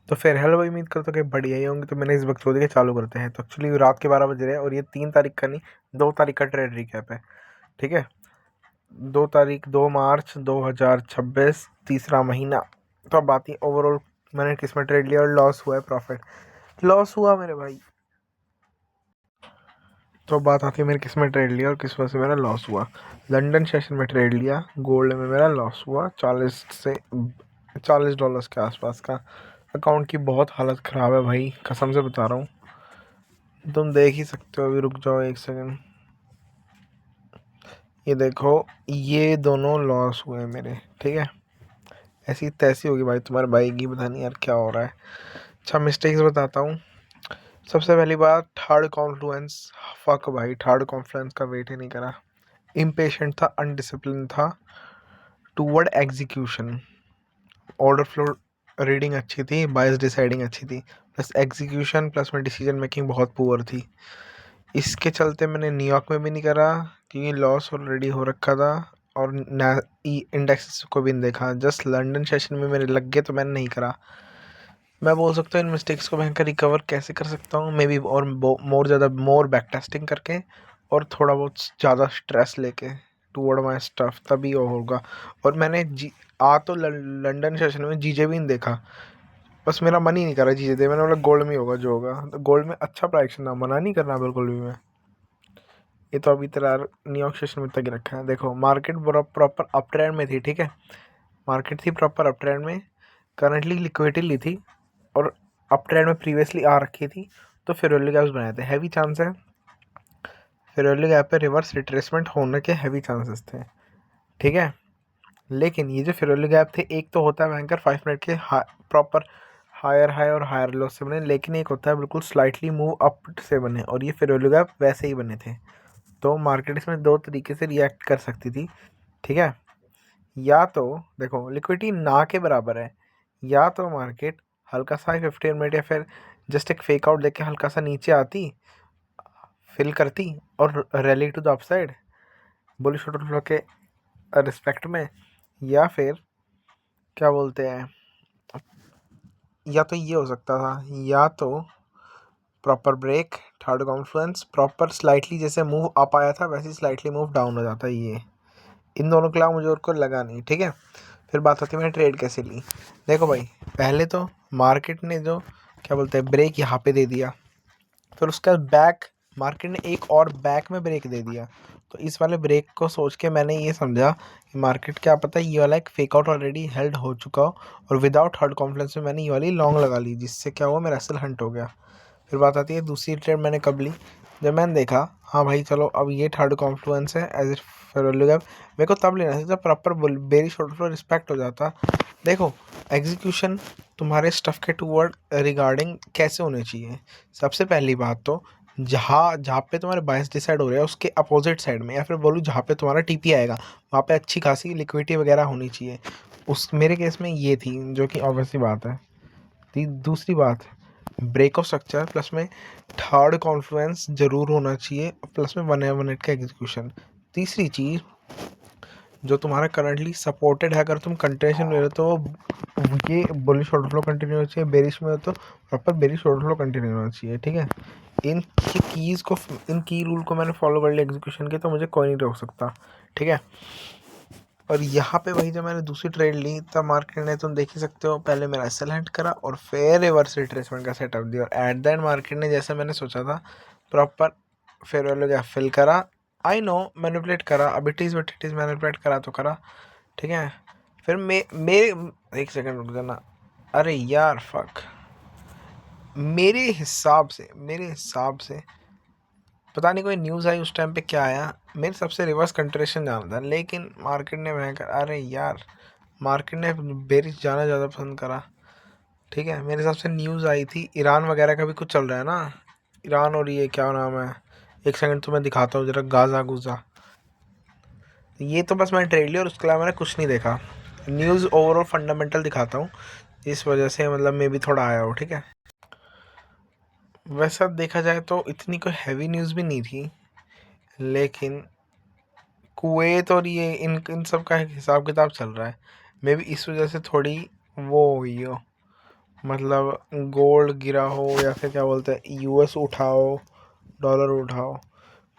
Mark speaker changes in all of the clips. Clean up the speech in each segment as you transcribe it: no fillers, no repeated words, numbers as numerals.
Speaker 1: तो फिर हेलो भाई, उम्मीद करता हूँ कि बढ़िया ही होंगे। तो मैंने इस वक्त सोचा कि चालू करते हैं। तो एक्चुअली रात के 12 बज रहे हैं और ये 3 तारीख का नहीं, 2 तारीख का ट्रेड रिकैप है। ठीक है, 2 तारीख 2 मार्च 2026, तीसरा महीना। तो अब बात है ओवरऑल मैंने किस में ट्रेड लिया और लॉस हुआ है प्रॉफिट लॉस हुआ मेरे भाई। तो बात आती है मैंने किस में ट्रेड लिया और किस वजह से मेरा लॉस हुआ। लंदन सेशन में ट्रेड लिया, गोल्ड में मेरा लॉस हुआ 40 के आसपास का। अकाउंट की बहुत हालत ख़राब है भाई, कसम से बता रहा हूँ। तुम देख ही सकते हो, अभी रुक जाओ एक सेकंड। ये देखो, ये दोनों लॉस हुए मेरे। ठीक है, ऐसी तैसी होगी भाई तुम्हारे भाई की, पता नहीं यार क्या हो रहा है। अच्छा, मिस्टेक्स बताता हूँ। सबसे पहली बात, थर्ड कॉन्फ्लुएंस। फक भाई, थर्ड कॉन्फ्लुएंस का वेट ही नहीं करा। इम्पेशेंट था, अनडिसिप्लिन था toward execution. Order flow reading अच्छी थी, बायस डिसाइडिंग अच्छी थी, प्लस एग्जीक्यूशन प्लस में डिसीजन मेकिंग बहुत पुअर थी। इसके चलते मैंने न्यूयॉर्क में भी नहीं करा क्योंकि लॉस ऑलरेडी हो रखा था, और इंडेक्स को भी नहीं देखा। जस्ट लंदन सेशन में मेरे लग गए तो मैंने नहीं करा। मैं बोल सकता हूँ इन मिस्टेक्स को मैं रिकवर कैसे कर सकता हूँ, मे बी और मोर बैक टेस्टिंग करके और थोड़ा बहुत ज़्यादा स्ट्रेस लेके टूवर्ड माई स्टफ, तभी वो होगा। और मैंने तो लंदन सेशन में जीजे भी नहीं देखा, बस मेरा मन ही नहीं कर रहा जीजे दे। मैंने बोला गोल्ड में ही होगा जो होगा। तो गोल्ड में अच्छा प्राइस ना, मना नहीं करना बिल्कुल भी मैं। ये तो अभी तेरा न्यूयॉर्क सेशन में तक ही रखा है। देखो, मार्केट प्रॉपर अप ट्रेंड में थी। ठीक है, मार्केट थी प्रॉपर अप ट्रेंड में, करंटली लिक्विडिटी ली थी और अप ट्रेंड में प्रीवियसली आ रखी थी। तो फेयरवैल्यू गैप्स बनाए थे, हैवी चांस है फेयरवैल्यू गैप पे रिवर्स रिट्रेसमेंट होने के हैवी चांसेस थे। ठीक है, लेकिन ये जो फेयरवैल्यू गैप थे, एक तो होता है बैंकर 5 मिनट के प्रॉपर हायर हाई और हायर लो से बने, लेकिन एक होता है बिल्कुल स्लाइटली मूव अप से बने, और ये फेयरवैल्यू गैप वैसे ही बने थे। तो मार्केट इसमें दो तरीके से रिएक्ट कर सकती थी। ठीक है, या तो देखो लिक्विडिटी ना के बराबर है, या तो मार्केट हल्का सा 15 मिनट या फिर जस्ट एक फेक आउट देके हल्का सा नीचे आती, फिल करती और rally to the upside bullish flow के रिस्पेक्ट में, या फिर क्या बोलते हैं, या तो ये हो सकता था, या तो proper break, third confluence, proper slightly जैसे मूव अप आया था वैसे स्लाइटली मूव डाउन हो जाता है। ये इन दोनों के अलावा मुझे और को लगा नहीं। ठीक है, फिर बात होती है मैंने ट्रेड कैसे ली। देखो भाई, पहले तो मार्केट ने जो क्या बोलते हैं ब्रेक यहाँ पे दे दिया, फिर उसका बैक मार्केट ने एक और बैक में ब्रेक दे दिया। तो इस वाले ब्रेक को सोच के मैंने ये समझा कि मार्केट क्या पता ये वाला एक फेक आउट ऑलरेडी हेल्ड हो चुका हो, और विदाउट थर्ड कॉन्फ्लुएंस में मैंने ये वाली लॉन्ग लगा ली, जिससे क्या हुआ मेरा एसएल हंट हो गया। फिर बात आती है दूसरी ट्रेड मैंने कब ली, जब मैंने देखा हाँ भाई चलो अब ये थर्ड कॉन्फ्लुएंस है एज इट फेयरवैल्यू गैप, मेरे को तब लेना था जब proper very short flow respect हो जाता। देखो, एग्जीक्यूशन तुम्हारे स्टफ के टूवर्ड रिगार्डिंग कैसे होने चाहिए। सबसे पहली बात तो जहाँ जहाँ पे तुम्हारे बायस डिसाइड हो रहे हैं उसके अपोजिट साइड में, या फिर बोलूँ जहाँ पे तुम्हारा टीपी आएगा वहाँ पे अच्छी खासी लिक्विडिटी वगैरह होनी चाहिए। उस मेरे केस में ये थी, जो कि ऑब्वियसली बात है। दूसरी बात, ब्रेक ऑफ स्ट्रक्चर प्लस में थर्ड कॉन्फ्लुएंस जरूर होना चाहिए, प्लस में 1 मिनट का एग्जीक्यूशन। तीसरी चीज़, जो तुम्हारा करंटली सपोर्टेड है, अगर तुम कंटिन्यूशन में हो तो ये बुलिश ऑर्डर फ्लो कंटिन्यू होना चाहिए, बेरिश में हो तो proper bearish order flow continue होना चाहिए। ठीक है, इन इन की रूल को मैंने फॉलो कर लिया एग्जीक्यूशन के, तो मुझे कोई नहीं रोक सकता। ठीक है, और यहाँ पे भाई जब मैंने दूसरी ट्रेड ली तब मार्केट ने, तुम देख ही सकते हो, पहले मेरा एसएल हंट करा और फिर रिवर्स रिट्रेसमेंट का सेटअप दिया, और एट द एंड मार्केट ने जैसे मैंने सोचा था proper fair value gap fill करा। आई नो मैनिपुलेट करा, अब it is but it is, manipulate करा तो करा। ठीक है, फिर मेरे एक सेकंड रुक जाना। अरे यार फक, मेरे हिसाब से पता नहीं कोई न्यूज़ आई उस टाइम पे क्या आया, मेरे सबसे रिवर्स कंट्रेशन जाना था, लेकिन मार्केट ने मैं कर, अरे यार मार्केट ने बेरिश जाना ज़्यादा पसंद करा। ठीक है, मेरे हिसाब से न्यूज़ आई थी ईरान वगैरह का भी कुछ चल रहा है ना, ईरान और ये क्या नाम है, एक सेकंड तुम्हें दिखाता हूँ जरा, गाजा गुजा। ये तो बस मैंने ट्रेड लिया और उसके अलावा मैंने कुछ नहीं देखा। न्यूज़ ओवरऑल फंडामेंटल दिखाता हूँ, इस वजह से मतलब मे भी थोड़ा आया हो। ठीक है, वैसा देखा जाए तो इतनी कोई हैवी न्यूज़ भी नहीं थी, लेकिन कुवैत और ये इन सब का हिसाब किताब चल रहा है, मे बी इस वजह से थोड़ी वो हुई हो, मतलब गोल्ड गिरा हो या फिर क्या बोलते हैं यूएस उठाओ, डॉलर उठाओ,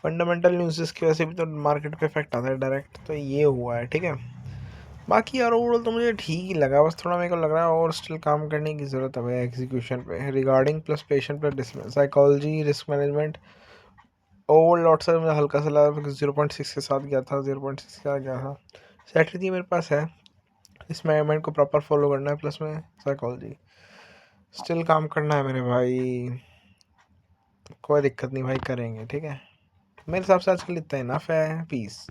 Speaker 1: फंडामेंटल न्यूज़ की वजह से भी तो मार्केट पे इफेक्ट आता है डायरेक्ट, तो ये हुआ है, ठीक है। बाकी यार ओवरऑल तो मुझे ठीक ही लगा, बस थोड़ा मेरे को लग रहा है और स्टिल काम करने की ज़रूरत है भाई एग्जीक्यूशन पे, regarding plus patient plus psychology risk management. Over lot से मुझे हल्का सा लगा, 0.6 के साथ गया था, 0.6 के साथ गया था। स्ट्रेटजी मेरे पास है, इस मैनेजमेंट को प्रॉपर फॉलो करना है, प्लस में साइकोलॉजी स्टिल काम करना है मेरे भाई। कोई दिक्कत नहीं भाई, करेंगे, ठीक है। मेरे हिसाब से आजकल इतना इनफ है। पीस।